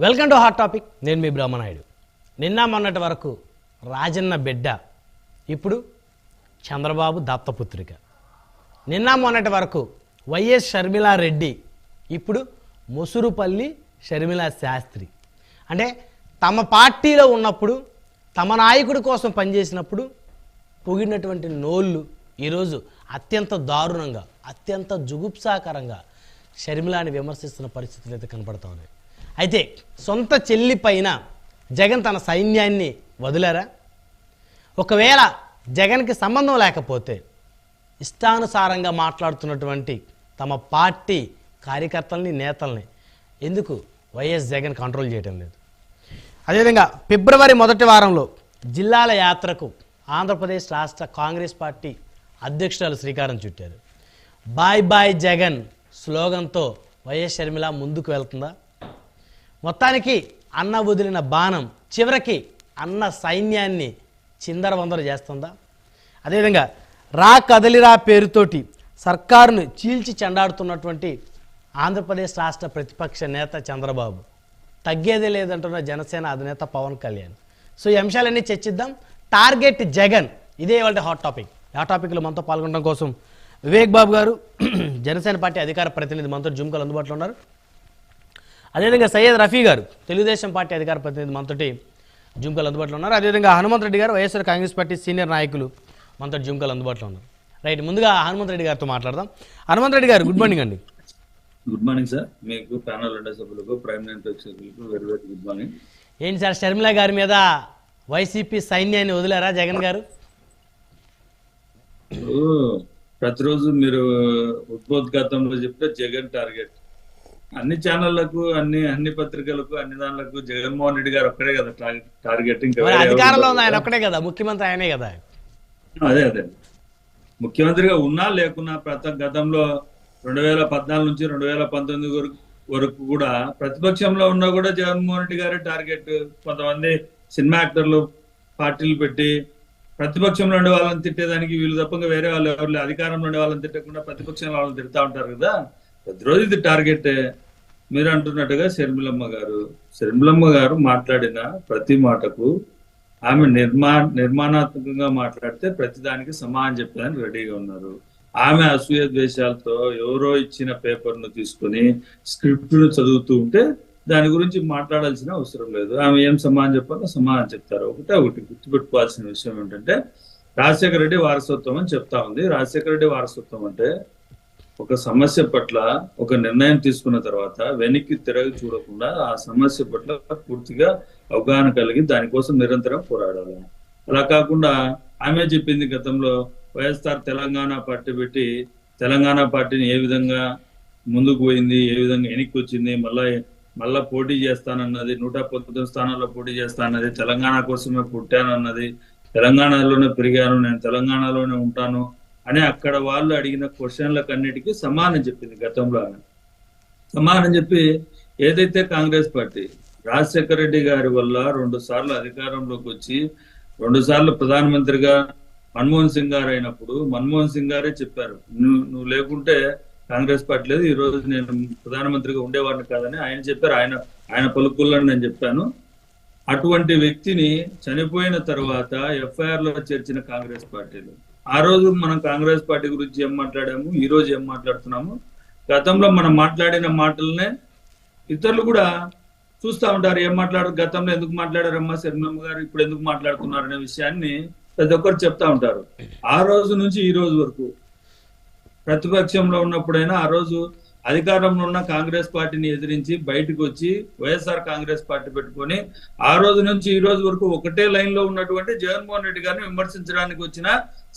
Welcome to hot topic. నేను మీ బ్రహ్మనాయుడు. నిన్న మొన్నటి వరకు రాజన్న బిడ్డ, ఇప్పుడు చంద్రబాబు దత్తపుత్రిక. నిన్న మొన్నటి వరకు వైఎస్ షర్మిలారెడ్డి, ఇప్పుడు ముసురుపల్లి షర్మిలా శాస్త్రి. అంటే తమ పార్టీలో ఉన్నప్పుడు, తమ నాయకుడి కోసం పనిచేసినప్పుడు పొగిడినటువంటి నోళ్ళు ఈరోజు అత్యంత దారుణంగా, అత్యంత జుగుప్సాకరంగా షర్మిలాని విమర్శిస్తున్న పరిస్థితులు అయితే కనపడతా ఉన్నాయి. అయితే సొంత చెల్లి పైన జగన్ తన సైన్యాన్ని వదిలారా? ఒకవేళ జగన్కి సంబంధం లేకపోతే ఇష్టానుసారంగా మాట్లాడుతున్నటువంటి తమ పార్టీ కార్యకర్తల్ని, నేతల్ని ఎందుకు వైఎస్ జగన్ కంట్రోల్ చేయడం లేదు? అదేవిధంగా ఫిబ్రవరి మొదటి వారంలో జిల్లాల యాత్రకు ఆంధ్రప్రదేశ్ రాష్ట్ర కాంగ్రెస్ పార్టీ అధ్యక్షురాలు శ్రీకారం చుట్టారు. బాయ్ బాయ్ జగన్ స్లోగన్తో వైఎస్ షర్మిల ముందుకు వెళ్తుందా? మొత్తానికి అన్న వదిలిన బాణం చివరికి అన్న సైన్యాన్ని చిందరవందర చేస్తుందా? అదేవిధంగా రా కదలిరా పేరుతోటి సర్కారును చీల్చి చెండాడుతున్నటువంటి ఆంధ్రప్రదేశ్ రాష్ట్ర ప్రతిపక్ష నేత చంద్రబాబు, తగ్గేదే లేదంటున్న జనసేన అధినేత పవన్ కళ్యాణ్. సో ఈ అంశాలన్నీ చర్చిద్దాం. టార్గెట్ జగన్, ఇదే వాళ్ళ హాట్ టాపిక్. ఆ టాపిక్లో మనతో పాల్గొనడం కోసం వివేక్ బాబు గారు, జనసేన పార్టీ అధికార ప్రతినిధి, మనతో జూమ్ కాల్ అందుబాటులో ఉన్నారు. అదేవిధంగా సయ్యద్ రఫీ గారు, తెలుగుదేశం పార్టీ అధికార ప్రతినిధి, మనతోటి జూమ్ కాల్ అందుబాటులో ఉన్నారు. అదేవిధంగా హనుమంత్ రెడ్డి గారు, వైఎస్ఆర్ కాంగ్రెస్ పార్టీ సీనియర్ నాయకులు, మనతో జూమ్ కాల్ అందుబాటులో ఉన్నారు. రైట్, ముందుగా హనుమంత్ రెడ్డి గారితో మాట్లాడదాం. హనుమంత్ రెడ్డి గారు, గుడ్ మార్నింగ్ అండి. Good morning sir. మీకు ప్యానల్ ఉండే సభ్యులకు, ప్రైమ్ మినిస్టర్ సభ్యులకు వెరీ వెరీ గుడ్ మార్నింగ్. ఏంటి సార్, షర్మిల గారి మీద వైసీపీ సైన్యాన్ని వదిలారా జగన్ గారు? ప్రతిరోజు మీరు ఉద్బోధఘాతంలో చెప్తే జగన్ టార్గెట్ అన్ని ఛానళ్లకు, అన్ని పత్రికలకు, అన్ని దానిలకు జగన్మోహన్ రెడ్డి గారు ఒక్కడే కదా టార్గెట్. ఇంకా అధికారంలో ఉంది ఆయన ఒక్కడే కదా, ముఖ్యమంత్రి ఆయనే కదా. అదే ముఖ్యమంత్రిగా ఉన్నా లేకున్నా గతంలో 2014 నుంచి 2019 వరకు కూడా ప్రతిపక్షంలో ఉన్నా కూడా జగన్మోహన్ రెడ్డి గారే టార్గెట్. కొంతమంది సినిమా యాక్టర్లు పార్టీలు పెట్టి ప్రతిపక్షంలో ఉండే వాళ్ళని తిట్టేదానికి వీళ్ళు తప్పగా వేరే వాళ్ళు ఎవరు అధికారంలో ఉండే వాళ్ళని తిట్టకుండా ప్రతిపక్షంలో వాళ్ళని తిడతా ఉంటారు కదా. ప్రతిరోజు ఇది టార్గెటే. మీరు అంటున్నట్టుగా షర్మిలమ్మ గారు మాట్లాడిన ప్రతి మాటకు ఆమె నిర్మాణాత్మకంగా మాట్లాడితే ప్రతిదానికి సమాధానం చెప్పడానికి రెడీగా ఉన్నారు. ఆమె అసూయ ద్వేషాలతో ఎవరో ఇచ్చిన పేపర్ను తీసుకుని స్క్రిప్ట్ను చదువుతూ ఉంటే దాని గురించి మాట్లాడాల్సిన అవసరం లేదు. ఆమె ఏం సమాధానం చెప్పాలో సమాధానం చెప్తారు. ఒకటి గుర్తుపెట్టుకోవాల్సిన విషయం ఏంటంటే, రాజశేఖర రెడ్డి వారసత్వం అని చెప్తా ఉంది. రాజశేఖర రెడ్డి వారసత్వం అంటే ఒక సమస్య పట్ల ఒక నిర్ణయం తీసుకున్న తర్వాత వెనక్కి తిరగి చూడకుండా ఆ సమస్య పట్ల పూర్తిగా అవగాహన కలిగి దానికోసం నిరంతరం పోరాడాలి. అలా కాకుండా ఆమె చెప్పింది గతంలో వైఎస్ఆర్ తెలంగాణ పార్టీ పెట్టి తెలంగాణ పార్టీని ఏ విధంగా ముందుకు పోయింది, ఏ విధంగా వెనక్కి వచ్చింది, మళ్ళా పోటీ చేస్తానన్నది, 119 స్థానాల్లో పోటీ చేస్తానన్నది, తెలంగాణ కోసమే పుట్టానన్నది, తెలంగాణలోనే పెరిగాను, నేను తెలంగాణలోనే ఉంటాను అని అక్కడ వాళ్ళు అడిగిన క్వశ్చన్లకు అన్నిటికీ సమాధానం చెప్పింది. గతంలో సమాధానం చెప్పి ఏదైతే కాంగ్రెస్ పార్టీ రాజశేఖర రెడ్డి గారి వల్ల 2 సార్లు అధికారంలోకి వచ్చి 2 సార్లు ప్రధానమంత్రిగా మన్మోహన్ సింగ్ గారు అయినప్పుడు మన్మోహన్ సింగ్ గారే చెప్పారు, నువ్వు లేకుంటే కాంగ్రెస్ పార్టీ లేదు, ఈ రోజు నేను ప్రధానమంత్రిగా ఉండేవాడిని కాదని ఆయన చెప్పారు. ఆయన పలుకుల్లో నేను చెప్పాను. అటువంటి వ్యక్తిని చనిపోయిన తర్వాత ఎఫ్ఐఆర్ లో చేర్చిన కాంగ్రెస్ పార్టీలు, ఆ రోజు మనం కాంగ్రెస్ పార్టీ గురించి ఏం మాట్లాడాము, ఈ రోజు ఏం మాట్లాడుతున్నాము, గతంలో మనం మాట్లాడిన మాటలనే ఇతరులు కూడా చూస్తూ ఉంటారు. ఏం గతంలో ఎందుకు మాట్లాడారమ్మా షర్మిలమ్మ గారు, ఇప్పుడు ఎందుకు మాట్లాడుతున్నారు అనే విషయాన్ని ప్రతి ఒక్కరు చెప్తా ఉంటారు. ఆ రోజు నుంచి ఈ రోజు వరకు ప్రతిపక్షంలో ఉన్నప్పుడైనా, ఆ రోజు అధికారంలో ఉన్న కాంగ్రెస్ పార్టీని ఎదిరించి బయటకు వచ్చి వైఎస్ఆర్ కాంగ్రెస్ పార్టీ పెట్టుకొని ఆ రోజు నుంచి ఈ రోజు వరకు ఒకటే లైన్ లో ఉన్నటువంటి జగన్మోహన్ రెడ్డి గారిని విమర్శించడానికి వచ్చిన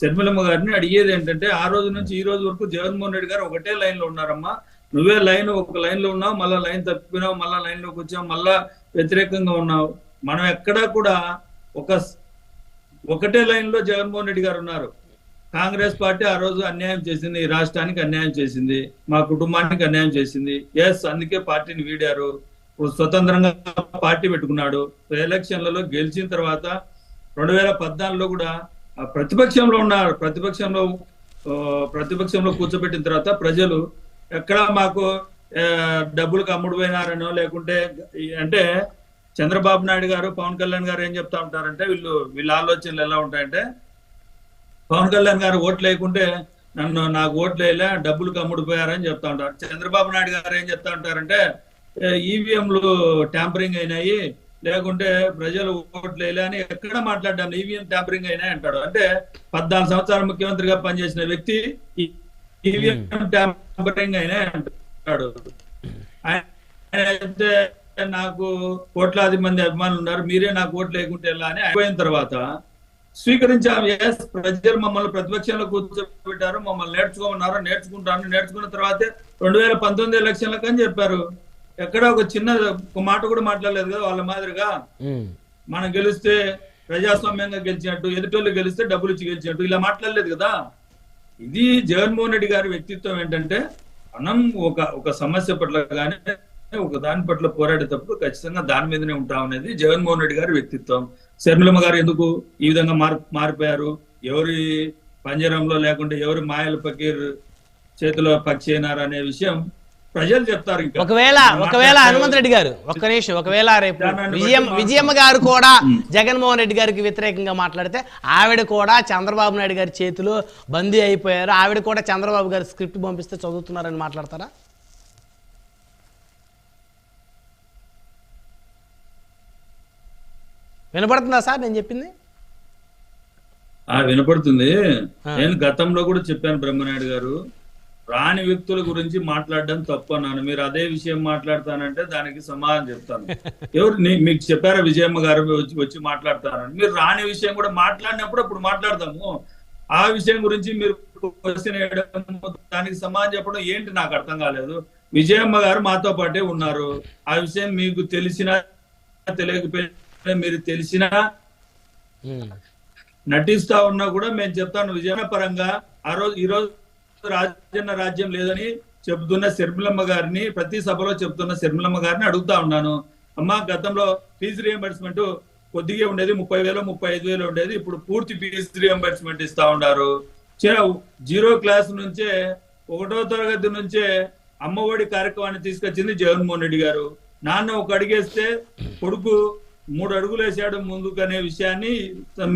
షర్మిలమ్మ గారిని అడిగేది ఏంటంటే, ఆ రోజు నుంచి ఈ రోజు వరకు జగన్మోహన్ రెడ్డి గారు ఒకటే లైన్ లో ఉన్నారమ్మా, నువ్వే ఒక లైన్ లో ఉన్నావు, మళ్ళా లైన్ తప్పినావు, మళ్ళా లైన్ లోకి వచ్చావు, మళ్ళా వ్యతిరేకంగా ఉన్నావు. మనం ఎక్కడా కూడా ఒకటే లైన్ లో జగన్మోహన్ రెడ్డి గారు ఉన్నారు. కాంగ్రెస్ పార్టీ ఆ రోజు అన్యాయం చేసింది, ఈ రాష్ట్రానికి అన్యాయం చేసింది, మా కుటుంబానికి అన్యాయం చేసింది. అందుకే పార్టీని వీడారు. స్వతంత్రంగా పార్టీ పెట్టుకున్నాడు. ఎలక్షన్లలో గెలిచిన తర్వాత 2014లో కూడా ప్రతిపక్షంలో ఉన్నారు. ప్రతిపక్షంలో కూర్చోబెట్టిన తర్వాత ప్రజలు ఎక్కడ మాకు డబ్బులకు అమ్ముడు పోయినారనో లేకుంటే అంటే చంద్రబాబు నాయుడు గారు పవన్ కళ్యాణ్ గారు ఏం చెప్తా ఉంటారంటే వీళ్ళ ఆలోచనలు ఎలా ఉంటాయంటే పవన్ కళ్యాణ్ గారు ఓట్లు వేయకుంటే నాకు ఓట్లు వేయలే డబ్బులకు అమ్ముడిపోయారని చెప్తా ఉంటారు. చంద్రబాబు నాయుడు గారు ఏం చెప్తా ఉంటారంటే ఈవీఎంలు ట్యాంపరింగ్ అయినాయి లేకుంటే ప్రజలు ఓట్లు వేయలే అని ఎక్కడ మాట్లాడ్డాను ఈవీఎం ట్యాంపరింగ్ అయినాయి అంటాడు. అంటే 14 సంవత్సరాలు ముఖ్యమంత్రిగా పనిచేసిన వ్యక్తి ఈవీఎం ట్యాంపరింగ్ అయినాయి అంటాడు. అయితే నాకు కోట్లాది మంది అభిమానులు ఉన్నారు, మీరే నాకు ఓట్లు లేకుంటే ఎలా అని అయిపోయిన తర్వాత స్వీకరించాము. ప్రజలు మమ్మల్ని ప్రతిపక్షంలో కూర్చోబెట్టారు, మమ్మల్ని నేర్చుకోమన్నారు, నేర్చుకున్న తర్వాతే 2019 ఎలక్షన్లకు అని చెప్పారు. ఎక్కడ ఒక చిన్న మాట కూడా మాట్లాడలేదు కదా వాళ్ళ మాదిరిగా. మనం గెలిస్తే ప్రజాస్వామ్యంగా గెలిచినట్టు, ఎదుటోళ్ళు గెలిస్తే డబ్బులు ఇచ్చి గెలిచినట్టు ఇలా మాట్లాడలేదు కదా. ఇది జగన్మోహన్ రెడ్డి గారి వ్యక్తిత్వం ఏంటంటే మనం ఒక సమస్య పట్ల కానీ ఒక దాని పట్ల పోరాడేటప్పుడు ఖచ్చితంగా దాని మీదనే ఉంటాం అనేది జగన్మోహన్ రెడ్డి గారి వ్యక్తిత్వం. శర్మిలమ్మ గారు ఎందుకు ఈ విధంగా మారిపోయారు, ఎవరి పంజరంలో లేకుంటే ఎవరి మాయల పకీర్ చేతిలో పక్షి అయినారు అనే విషయం ప్రజలు చెప్తారు. ఒకవేళ హనుమంత్ రెడ్డి గారు ఒక్క నిమిషం, ఒకవేళ రేపు విజయమ్మ గారు కూడా జగన్మోహన్ రెడ్డి గారికి వ్యతిరేకంగా మాట్లాడితే ఆవిడ కూడా చంద్రబాబు నాయుడు గారి చేతిలో బందీ అయిపోయారు, ఆవిడ కూడా చంద్రబాబు గారి స్క్రిప్ట్ పంపిస్తే చదువుతున్నారని మాట్లాడతారా? వినపడుతుందా సార్ నేను చెప్పింది? వినపడుతుంది. నేను గతంలో కూడా చెప్పాను బ్రహ్మనాయుడు గారు, రాని వ్యక్తుల గురించి మాట్లాడడం తప్పు అన్నాను. మీరు అదే విషయం మాట్లాడతానంటే దానికి సమాధానం చెప్తాను. ఎవరు మీకు చెప్పారా విజయమ్మ గారు వచ్చి మాట్లాడతానని? మీరు రాని విషయం కూడా మాట్లాడినప్పుడు అప్పుడు మాట్లాడదాము. ఆ విషయం గురించి మీరు క్వశ్చన్ వేయడం, దానికి సమాధానం చెప్పడం ఏంటి నాకు అర్థం కాలేదు. విజయమ్మ గారు మాతో పాటే ఉన్నారు. ఆ విషయం మీకు తెలిసినా తెలియకపోయినా, మీరు తెలిసినా నటిస్తా ఉన్నా కూడా మేము చెప్తాను. విజయమ్మ పరంగా ఈరోజు రాజన్న రాజ్యం లేదని చెబుతున్న శర్మిలమ్మ గారిని, ప్రతి సభలో చెబుతున్న శర్మిలమ్మ గారిని అడుగుతా ఉన్నాను. అమ్మా, గతంలో ఫీజు రియంబర్స్మెంట్ కొద్దిగా ఉండేది, 30,000 35,000 ఉండేది, ఇప్పుడు పూర్తి ఫీజు రియంబర్స్మెంట్ ఇస్తా ఉన్నారు. 0 క్లాస్ నుంచే 1వ తరగతి నుంచే అమ్మఒడి కార్యక్రమాన్ని తీసుకొచ్చింది జగన్మోహన్ రెడ్డి గారు. నాన్న ఒక అడిగేస్తే కొడుకు 3 అడుగులు వేసాడు ముందుకు అనే విషయాన్ని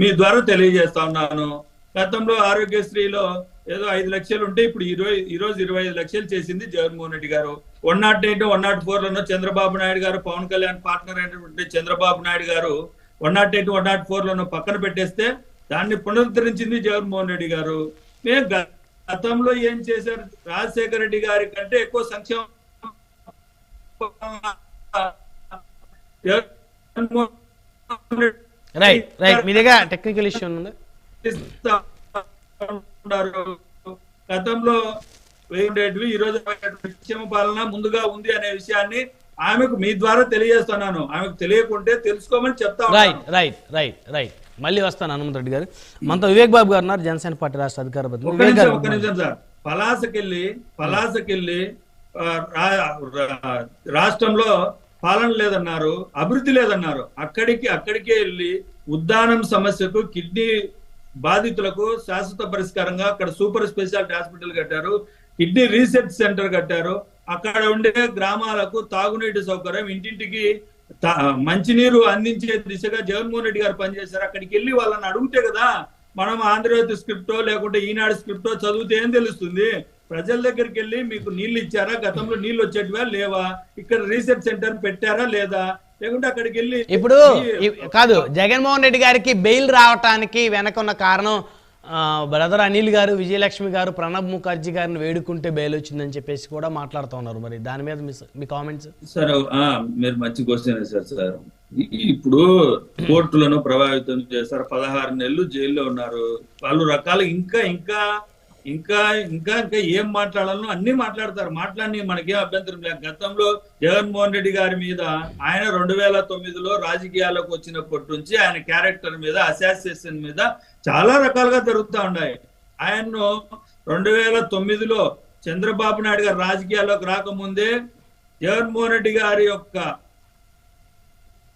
మీ ద్వారా తెలియజేస్తా ఉన్నాను. గతంలో ఆరోగ్యశ్రీలో ఏదో 5 లక్షలు ఉంటే ఇప్పుడు ఈరోజు 25 లక్షలు చేసింది జగన్మోహన్ రెడ్డి గారు. 108, 104లను చంద్రబాబు నాయుడు గారు, పవన్ కళ్యాణ్ పార్ట్నర్ అయినటువంటి చంద్రబాబు నాయుడు గారు 108, 104లను పక్కన పెట్టేస్తే దాన్ని పునరుద్ధరించింది జగన్మోహన్ రెడ్డి గారు. మేము గతంలో ఏం చేశారు? రాజశేఖర రెడ్డి గారి కంటే ఎక్కువ సంక్షేమ మీ దగ్గర టెక్నికల్ ఇష్యూ ఉంది. గతంలో ఉండేటివి ఈరోజు సంక్షేమ పాలన ముందుగా ఉంది అనే విషయాన్ని ఆమెకు మీ ద్వారా తెలియజేస్తున్నాను. ఆమెకు తెలియకుంటే తెలుసుకోమని చెప్తా. రైట్ మళ్ళీ వస్తాను హనుమంత్ రెడ్డి గారు. మనతో వివేక్ బాబు గారు ఉన్నారు, జనసేన పార్టీ రాష్ట్ర అధికార ప్రతినిధి. ఒక్క నిమిషం సార్. పలాసకెళ్ళి రాష్ట్రంలో పాలన లేదన్నారు, అభివృద్ధి లేదన్నారు. అక్కడికే వెళ్ళి ఉద్దానం సమస్యకు, కిడ్నీ బాధితులకు శాశ్వత పరిష్కారంగా అక్కడ సూపర్ స్పెషాలిటీ హాస్పిటల్ కట్టారు, కిడ్నీ రీసెర్చ్ సెంటర్ కట్టారు. అక్కడ ఉండే గ్రామాలకు తాగునీటి సౌకర్యం, ఇంటింటికి మంచినీరు అందించే దిశగా జగన్మోహన్ రెడ్డి గారు పనిచేశారు. అక్కడికి వెళ్ళి వాళ్ళని అడిగితే కదా మనం ఆంధ్రజ్యోతి స్క్రిప్టో లేకుంటే ఈనాడు స్క్రిప్టో చదివితే ఏం తెలుస్తుంది? ప్రజల దగ్గరికి వెళ్ళి మీకు నీళ్లు ఇచ్చారా, గతంలో నీళ్లు వచ్చేటివా లేవా, ఇక్కడ రీసెర్చ్ సెంటర్ పెట్టారా లేదా, లేకుంటే అక్కడికి వెళ్ళి ఇప్పుడు కాదు. జగన్మోహన్ రెడ్డి గారికి బెయిల్ రావటానికి వెనకున్న కారణం బ్రదర్ అనిల్ గారు, విజయలక్ష్మి గారు, ప్రణబ్ ముఖర్జీ గారిని వేడుకుంటే బెయిల్ వచ్చిందని చెప్పేసి కూడా మాట్లాడుతూ ఉన్నారు. మరి దాని మీద మీ కామెంట్స్? సార్, మీరు మంచి క్వశ్చన్ వేశారు సార్. ఇప్పుడు కోర్టులను ప్రభావితం చేస్తారు, 16 నెలలు జైల్లో ఉన్నారు. వాళ్ళు రకాలు ఇంకా ఇంకా ఇంకా ఇంకా ఇంకా ఏం మాట్లాడాలో అన్ని మాట్లాడతారు. మాట్లాడి మనకేం అభ్యంతరం లేదు. గతంలో జగన్మోహన్ రెడ్డి గారి మీద ఆయన 2009లో రాజకీయాలకు వచ్చినప్పటి నుంచి ఆయన క్యారెక్టర్ మీద, అసాసినేషన్ మీద చాలా రకాలుగా జరుగుతూ ఉన్నాయి. ఆయన్ను 2009లో చంద్రబాబు నాయుడు గారు రాజకీయాల్లోకి రాకముందే జగన్మోహన్ రెడ్డి గారి యొక్క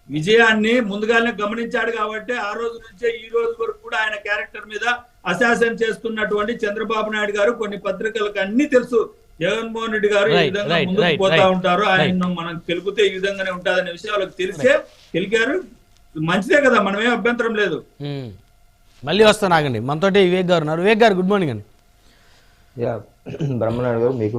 విజయాన్ని ముందుగానే గమనించాడు కాబట్టి ఆ రోజు నుంచే ఈ రోజు వరకు కూడా ఆయన క్యారెక్టర్ మీద అశాసన చేస్తున్నటువంటి చంద్రబాబు నాయుడు గారు కొన్ని పత్రికలకు అన్ని తెలుసు. జగన్మోహన్ రెడ్డి గారు ఈ Right, విధంగా right, ముందుకు right, పోతా right, ఉంటారు, ఆయన మనం గెలిపితే ఈ విధంగానే ఉంటుందనే విషయం వాళ్ళకి తెలిసే గెలికారు. మంచిదే కదా, మనమేం అభ్యంతరం లేదు. మళ్ళీ వస్తాను ఆగండి, మనతోటి వివేక్ గారు ఉన్నారు. వివేక్ గారు గుడ్ మార్నింగ్ అండి. బ్రహ్మనాయుడు గారు మీకు